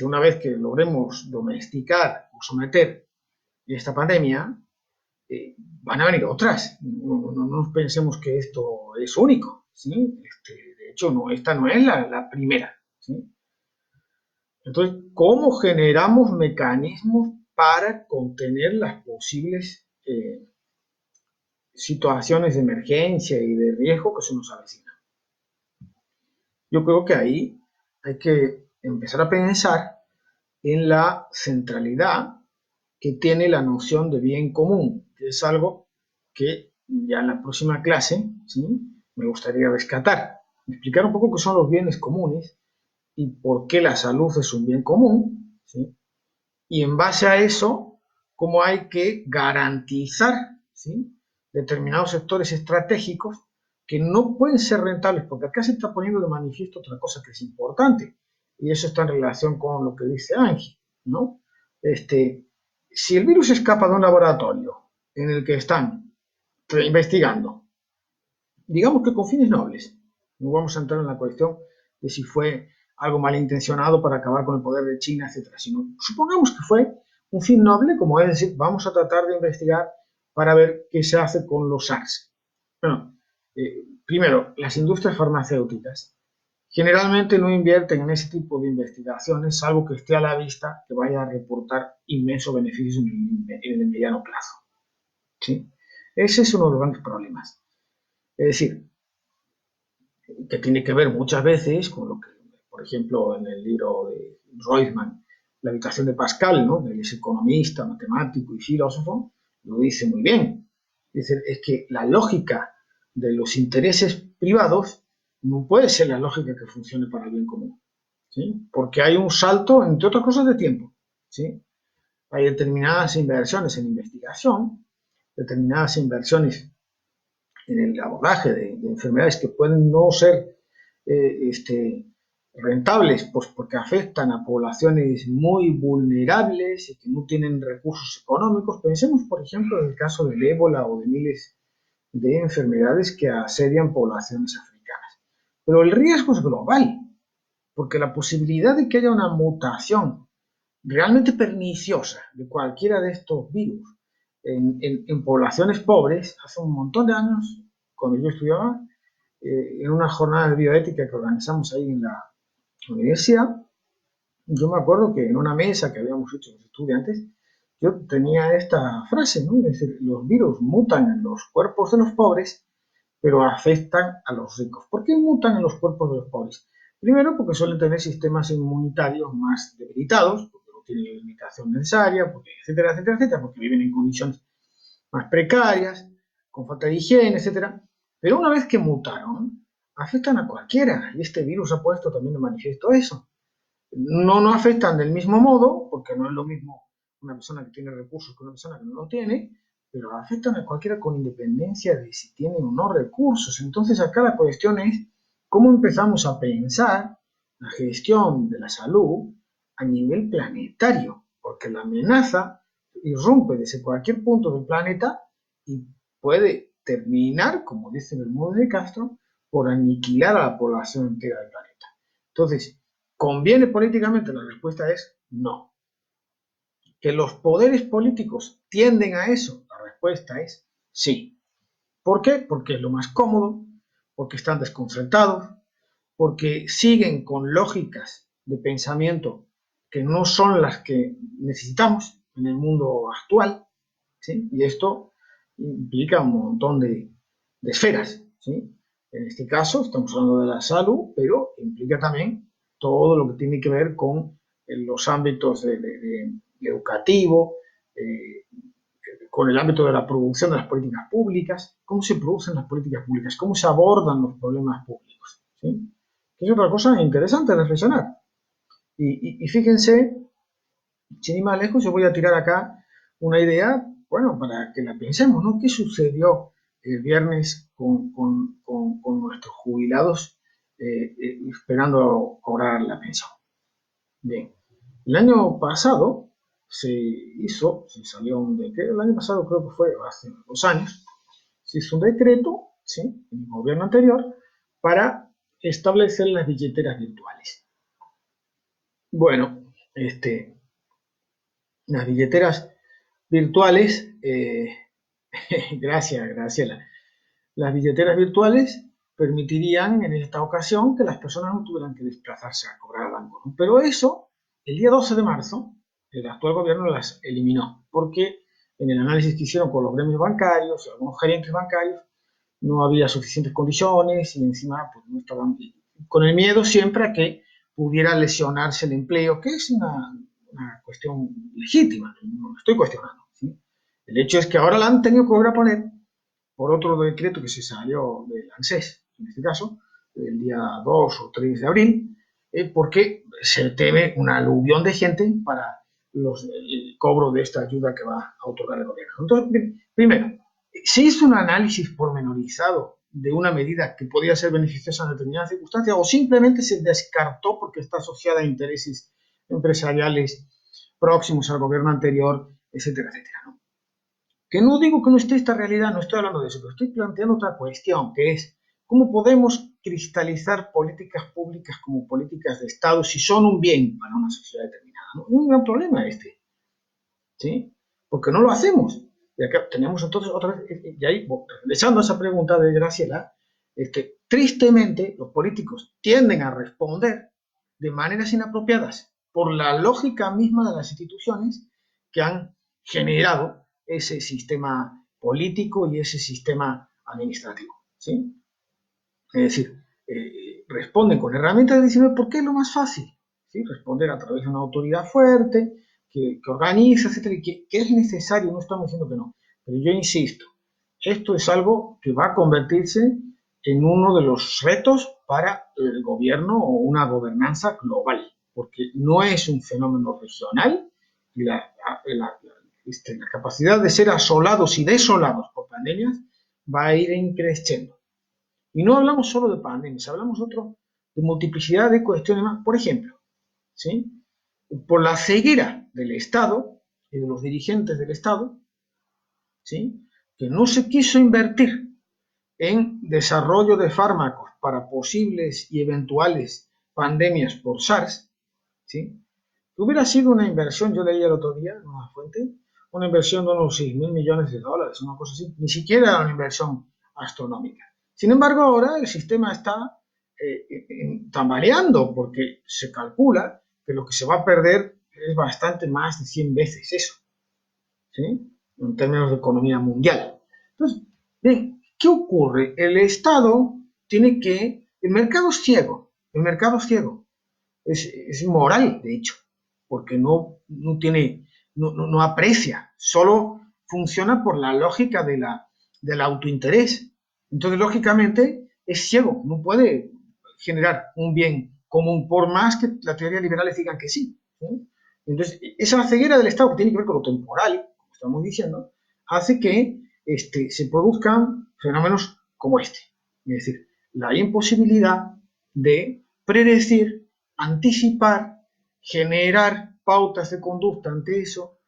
una vez que logremos domesticar o someter esta pandemia, van a venir otras. No nos pensemos que esto es único, ¿sí? De hecho, esta no es la primera, ¿sí? Entonces, ¿cómo generamos mecanismos para contener las posibles situaciones de emergencia y de riesgo que se nos avecinan? Yo creo que ahí hay que empezar a pensar en la centralidad que tiene la noción de bien común, que es algo que ya en la próxima clase, ¿sí?, me gustaría rescatar, explicar un poco qué son los bienes comunes y por qué la salud es un bien común, ¿sí?, y en base a eso, cómo hay que garantizar, ¿sí?, determinados sectores estratégicos que no pueden ser rentables, porque acá se está poniendo de manifiesto otra cosa que es importante, y eso está en relación con lo que dice Angie, ¿no? Si el virus escapa de un laboratorio en el que están investigando, digamos que con fines nobles, no vamos a entrar en la cuestión de si fue algo malintencionado para acabar con el poder de China, etcétera, sino supongamos que fue un fin noble, como es decir, vamos a tratar de investigar para ver qué se hace con los SARS. Bueno, primero, las industrias farmacéuticas generalmente no invierten en ese tipo de investigaciones, salvo que esté a la vista que vaya a reportar inmensos beneficios en el mediano plazo, ¿sí? Ese es uno de los grandes problemas. Es decir, que tiene que ver muchas veces con lo que, por ejemplo, en el libro de Reutemann, La habitación de Pascal, ¿no?, él es economista, matemático y filósofo, lo dice muy bien. Dice, es que la lógica de los intereses privados no puede ser la lógica que funcione para el bien común, ¿sí? Porque hay un salto, entre otras cosas, de tiempo, ¿sí? Hay determinadas inversiones en investigación, determinadas inversiones en el abordaje de enfermedades que pueden no ser rentables, pues porque afectan a poblaciones muy vulnerables y que no tienen recursos económicos. Pensemos, por ejemplo, en el caso del ébola o de miles de enfermedades que asedian poblaciones africanas. Pero el riesgo es global, porque la posibilidad de que haya una mutación realmente perniciosa de cualquiera de estos virus en poblaciones pobres, hace un montón de años, cuando yo estudiaba, en una jornada de bioética que organizamos ahí en la universidad, yo me acuerdo que en una mesa que habíamos hecho los estudiantes, yo tenía esta frase, ¿no? Es decir, los virus mutan en los cuerpos de los pobres, pero afectan a los ricos. ¿Por qué mutan en los cuerpos de los pobres? Primero, porque suelen tener sistemas inmunitarios más debilitados, porque no tienen la alimentación necesaria, porque, etcétera, etcétera, etcétera, porque viven en condiciones más precarias, con falta de higiene, etcétera. Pero una vez que mutaron, afectan a cualquiera, y este virus ha puesto también de manifiesto eso. No afectan del mismo modo, porque no es lo mismo una persona que tiene recursos que una persona que no lo tiene, pero afectan a cualquiera con independencia de si tiene o no recursos. Entonces acá la cuestión es cómo empezamos a pensar la gestión de la salud a nivel planetario, porque la amenaza irrumpe desde cualquier punto del planeta y puede terminar, como dice el modo de Castro, por aniquilar a la población entera del planeta. Entonces, ¿conviene políticamente? La respuesta es no. ¿Que los poderes políticos tienden a eso? La respuesta es sí. ¿Por qué? Porque es lo más cómodo, porque están desconcertados, porque siguen con lógicas de pensamiento que no son las que necesitamos en el mundo actual, ¿sí? Y esto implica un montón de esferas, ¿sí? En este caso estamos hablando de la salud, pero implica también todo lo que tiene que ver con los ámbitos educativo, eh, con el ámbito de la producción de las políticas públicas, cómo se producen las políticas públicas, cómo se abordan los problemas públicos, ¿sí? Que es otra cosa interesante de reflexionar. Y fíjense, sin ir más lejos, yo voy a tirar acá una idea, bueno, para que la pensemos, ¿no? ¿Qué sucedió el viernes con nuestros jubilados esperando cobrar la pensión? Bien, el año pasado se salió un decreto, el año pasado creo que fue hace 2 años, se hizo un decreto, ¿sí? En el gobierno anterior, para establecer las billeteras virtuales. Bueno, las billeteras virtuales, gracias, Graciela, las billeteras virtuales permitirían en esta ocasión que las personas no tuvieran que desplazarse a cobrar al banco, ¿no? Pero eso, el día 12 de marzo, el actual gobierno las eliminó, porque en el análisis que hicieron con los gremios bancarios, algunos gerentes bancarios, no había suficientes condiciones y encima pues, no estaban con el miedo siempre a que pudiera lesionarse el empleo, que es una cuestión legítima, no lo estoy cuestionando, ¿sí? El hecho es que ahora la han tenido que volver a poner por otro decreto que se salió del ANSES, en este caso, el día 2 o 3 de abril, porque se teme una aluvión de gente para el cobro de esta ayuda que va a otorgar el gobierno. Entonces, primero, ¿se hizo un análisis pormenorizado de una medida que podía ser beneficiosa en determinadas circunstancias o simplemente se descartó porque está asociada a intereses empresariales próximos al gobierno anterior, etcétera, etcétera, ¿no? Que no digo que no esté esta realidad, no estoy hablando de eso, pero estoy planteando otra cuestión, que es cómo podemos cristalizar políticas públicas como políticas de Estado si son un bien para una sociedad determinada, ¿no? Es un gran problema ¿sí? Porque no lo hacemos. Y acá tenemos entonces otra vez, y ahí, regresando a esa pregunta de Graciela, tristemente los políticos tienden a responder de maneras inapropiadas por la lógica misma de las instituciones que han generado ese sistema político y ese sistema administrativo, ¿sí? Es decir, responden con herramientas de decirme por qué es lo más fácil, ¿sí? Responder a través de una autoridad fuerte, que organiza, etcétera, y que es necesario, no estamos diciendo que no, pero yo insisto, esto es algo que va a convertirse en uno de los retos para el gobierno o una gobernanza global, porque no es un fenómeno regional, y la capacidad de ser asolados y desolados por pandemias va a ir creciendo. Y no hablamos solo de pandemias, hablamos de otro de multiplicidad de cuestiones más. Por ejemplo, ¿sí? Por la ceguera del Estado y de los dirigentes del Estado, ¿sí? Que no se quiso invertir en desarrollo de fármacos para posibles y eventuales pandemias por SARS, ¿sí? Que hubiera sido una inversión, yo leía el otro día en una fuente, una inversión de unos 6.000 millones de dólares, una cosa así, ni siquiera una inversión astronómica. Sin embargo, ahora el sistema está tambaleando porque se calcula que lo que se va a perder es bastante más de 100 veces eso, ¿sí? En términos de economía mundial. Entonces, bien, ¿qué ocurre? El Estado tiene que... El mercado es ciego, el mercado es ciego, es inmoral, de hecho, porque no tiene, no aprecia, solo funciona por la lógica del autointerés. Entonces, lógicamente, es ciego, no puede generar un bien común, por más que la teoría liberal les digan que sí. ¿Sí? Entonces, esa ceguera del Estado, que tiene que ver con lo temporal, como estamos diciendo, hace que se produzcan fenómenos como este. Es decir, la imposibilidad de predecir, anticipar, generar pautas de conducta ante eso,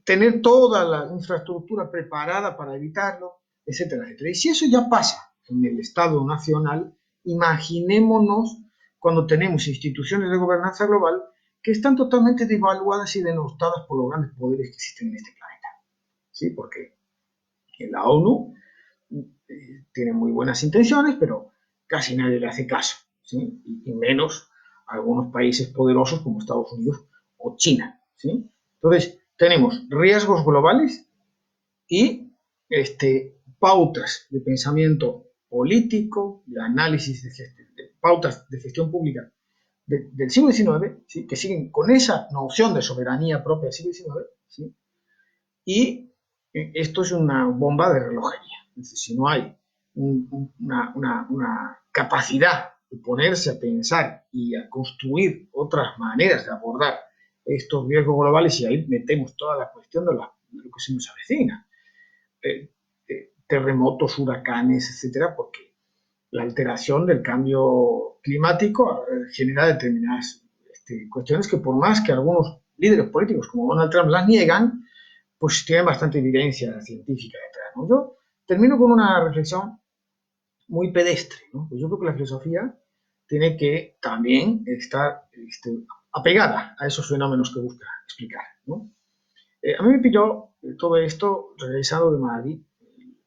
tener toda la infraestructura preparada para evitarlo, etcétera, etcétera. Y si eso ya pasa en el Estado nacional, imaginémonos cuando tenemos instituciones de gobernanza global que están totalmente devaluadas y denostadas por los grandes poderes que existen en este planeta. ¿Sí? Porque en la ONU tiene muy buenas intenciones, pero casi nadie le hace caso, ¿sí? Y menos algunos países poderosos como Estados Unidos o China, ¿sí? Entonces, tenemos riesgos globales y pautas de pensamiento político, de análisis, de pautas de gestión pública del siglo XIX, ¿sí? Que siguen con esa noción de soberanía propia del siglo XIX, ¿sí? Y esto es una bomba de relojería. Es decir, si no hay una capacidad de ponerse a pensar y a construir otras maneras de abordar estos riesgos globales, y ahí metemos toda la cuestión de lo que se nos avecina, terremotos, huracanes, etcétera, porque la alteración del cambio climático genera determinadas cuestiones que, por más que algunos líderes políticos como Donald Trump las niegan, pues tienen bastante evidencia científica detrás, ¿no? Yo termino con una reflexión muy pedestre, ¿no? Pues yo creo que la filosofía tiene que también estar apegada a esos fenómenos que busca explicar, ¿no? A mí me pilló todo esto regresado de Madrid,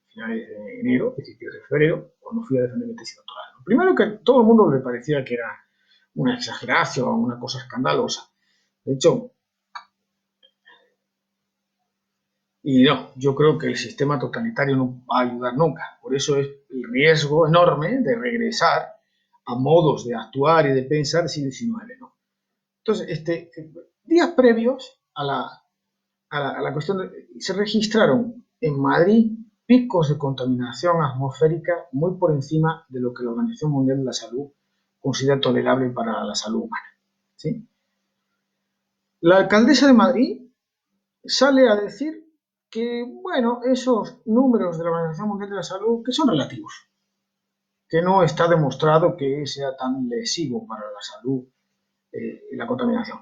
finales de enero, principios de febrero, cuando fui a defender mi tesis doctoral. Primero, que a todo el mundo le parecía que era una exageración, una cosa escandalosa. De hecho, y no, yo creo que el sistema totalitario no va a ayudar nunca. Por eso es el riesgo enorme de regresar a modos de actuar y de pensar del siglo XIX, ¿no? Entonces, días previos a la cuestión, se registraron en Madrid picos de contaminación atmosférica muy por encima de lo que la Organización Mundial de la Salud considera tolerable para la salud humana, ¿sí? La alcaldesa de Madrid sale a decir que, bueno, esos números de la Organización Mundial de la Salud que son relativos, que no está demostrado que sea tan lesivo para la salud la contaminación,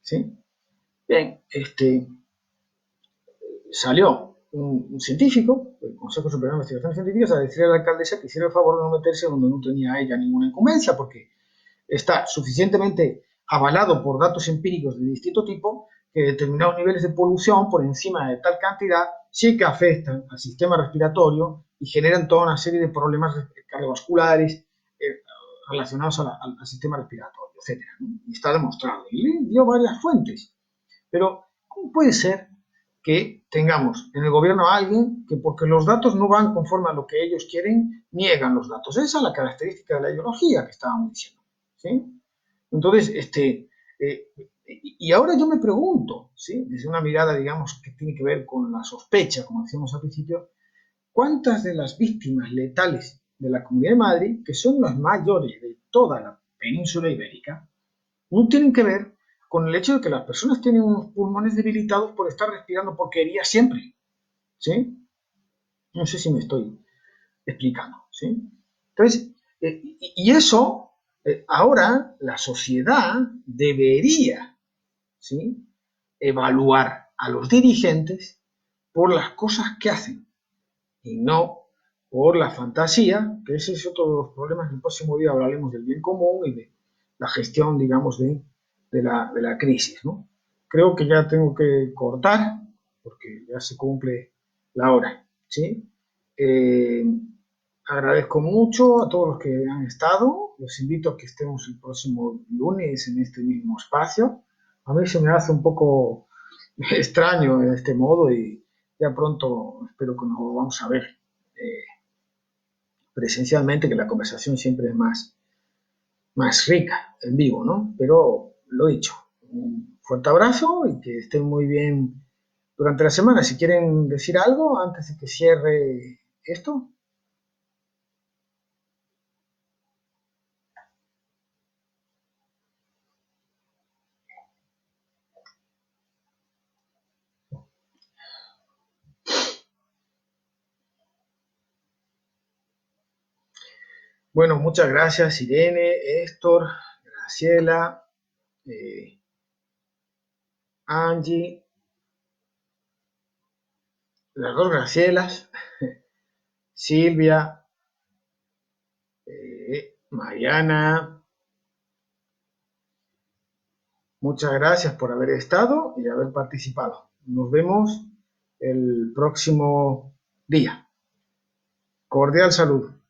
¿sí? Bien, salió un científico del Consejo Superior de Investigaciones Científicas a decirle a la alcaldesa que hiciera el favor de no meterse donde no tenía ella ninguna incumbencia, porque está suficientemente avalado por datos empíricos de distinto tipo que determinados niveles de polución por encima de tal cantidad sí que afectan al sistema respiratorio y generan toda una serie de problemas cardiovasculares relacionados al sistema respiratorio, etc. Y está demostrado. Y le dio varias fuentes. Pero, ¿cómo puede ser que tengamos en el gobierno a alguien que, porque los datos no van conforme a lo que ellos quieren, niegan los datos? Esa es la característica de la ideología que estábamos diciendo, ¿sí? Entonces, y ahora yo me pregunto, ¿sí? Desde una mirada, digamos, que tiene que ver con la sospecha, como decíamos al principio, ¿cuántas de las víctimas letales de la Comunidad de Madrid, que son las mayores de toda la península ibérica, no tienen que ver con el hecho de que las personas tienen unos pulmones debilitados por estar respirando porquería siempre, ¿sí? No sé si me estoy explicando, ¿sí? Entonces, Y eso, ahora la sociedad debería, ¿sí?, evaluar a los dirigentes por las cosas que hacen y no por la fantasía, que ese es otro de los problemas. El próximo día hablaremos del bien común y de la gestión, digamos, de la crisis, ¿no? Creo que ya tengo que cortar, porque ya se cumple la hora, ¿sí? Eh, Agradezco mucho a todos los que han estado. Los invito a que estemos el próximo lunes en este mismo espacio. A mí se me hace un poco extraño en este modo y ya pronto espero que nos vamos a ver eh, presencialmente, que la conversación siempre es más rica en vivo, ¿no? Pero lo dicho, un fuerte abrazo y que estén muy bien durante la semana. Si quieren decir algo antes de que cierre esto. Bueno, muchas gracias Irene, Héctor, Graciela, eh, Angie, las dos Gracielas, Silvia, Mariana. Muchas gracias por haber estado y haber participado. Nos vemos el próximo día. Cordial saludo.